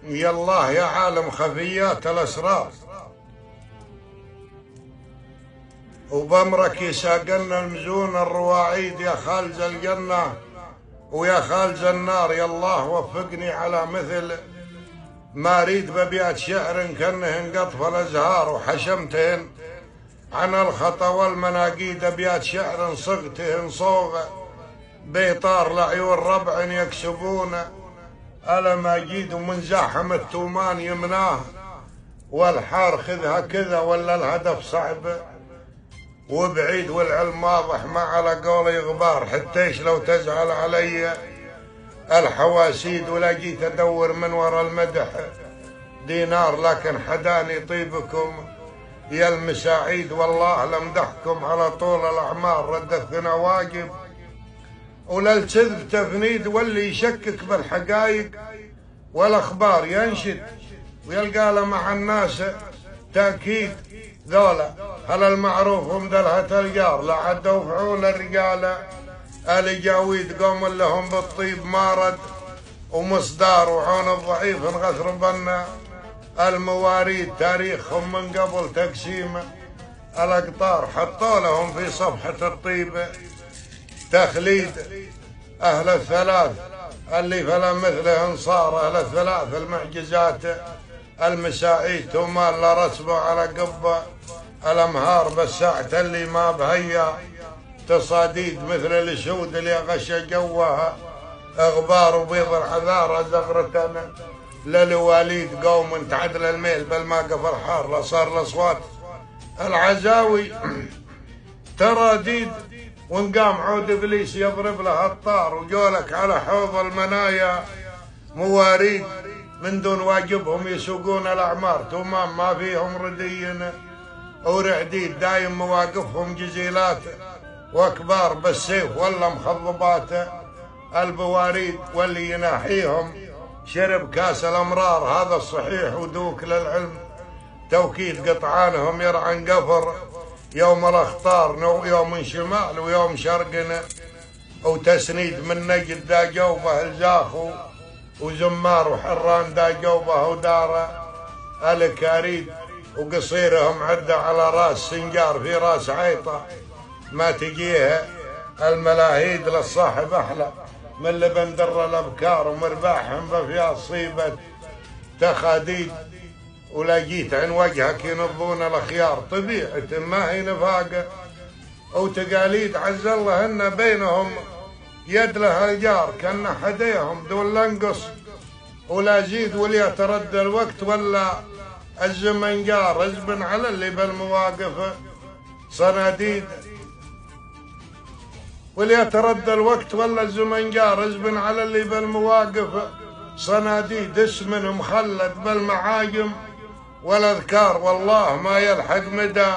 يا الله يا عالم خفيات الأسرار، وبأمرك يساقلنا المزون الرواعيد يا خالز الجنة ويا خالز النار. يا الله وفقني على مثل ما أريد ببيات شعر كأنهن قطف الأزهار، وحشمتهن عن الخطا والمناقيد أبيات شعر صغتهن صوغ بيطار لعيون ربع يكسبون الأماجيد، ومن زاحم التومان يمناه والحار خذها كذا ولا الهدف صعب وبعيد والعلم واضح ما على قولي غبار. حتىش لو تزعل علي الحواسيد ولا جيت أدور من وراء المدح دينار، لكن حداني طيبكم يا المساعيد. والله لمدحكم على طول الأعمار ردتنا واجب، ولا الكذب تفنيد واللي يشكك بالحقائق والأخبار ينشد ويلقى له مع الناس تأكيد. ذولا هل المعروف هم دلهة الجار لا عدوا فعول الرجالة الجاويد قوم لهم بالطيب مارد ومصدار وعون الضعيف انغثر بنا المواريد. تاريخهم من قبل تقسيم الأقطار حطوا لهم في صفحة الطيب تخليد. أهل الثلاث اللي فلا مثلهن صار أهل الثلاث المعجزات المساعيد، ثم لا رسبوا على قبة الأمهار بالساعة اللي ما بهيا تصاديد مثل الأسود اللي غشى جوها اغبار وبيض العذارى زغرة للواليد. قوم تعدل الميل بل ما قفل حار لصار الاصوات العزاوي تراديد، وانقام عود ابليس يضرب له الطار وجولك على حوض المنايا مواريد من دون واجبهم يسوقون الاعمار تمام ما فيهم رديين ورعديد. دايم مواقفهم جزيلات واكبار بالسيف ولا مخضبات البواريد، واللي يناحيهم شرب كاس الامرار هذا الصحيح ودوك للعلم توكيد. قطعانهم يرعن قفر يوم الاخطار يوم شمال ويوم شرقنا، وتسنيد من نجد دا جوبه الزاخو وزمار وحران دا جوبه وداره الكاريد، وقصيرهم عدة على راس سنجار في راس عيطة ما تجيها الملاهيد للصاحب أحلى من لبن در الأبكار، ومرباحهم بفياض صيبة تخاديد. ولا جيت عن وجهك ينضون الأخيار طبيعة ما هي نفاقة وتقاليد عز الله إن بينهم يد لها الجار كان حديهم دون لنقص ولا زيد ولا يتردى الوقت ولا الزمن جار رزب على اللي بالمواقف صناديد، ولا يتردى الوقت ولا الزمن جار رزب على اللي بالمواقف صناديد. اسم مخلد بالمعاجم والاذكار والله ما يلحق مدى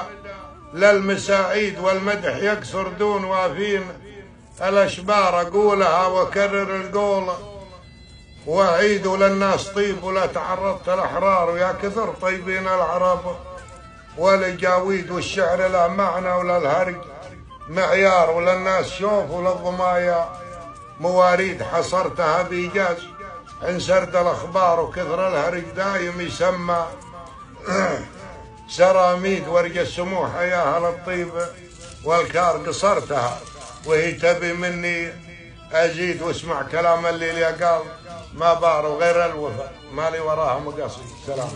للمساعيد، والمدح يكسر دون وافين الاشبار. اقولها واكرر القول واعيد للناس طيب ولا تعرضت الاحرار، ويا كثر طيبين العرب والجاويد والشعر لا معنى ولا الهرج معيار، ولا الناس شوف ولا الضمايا مواريد. حصرتها بإيجاز عن سرد الاخبار وكثر الهرج دايم يسمى سراميد ورق السموح يا اهل الطيب والكار. قصرتها وهي تبي مني ازيد واسمع كلام الليل يا قال ما باروا غير الوفا مالي وراها مقصد. سلام.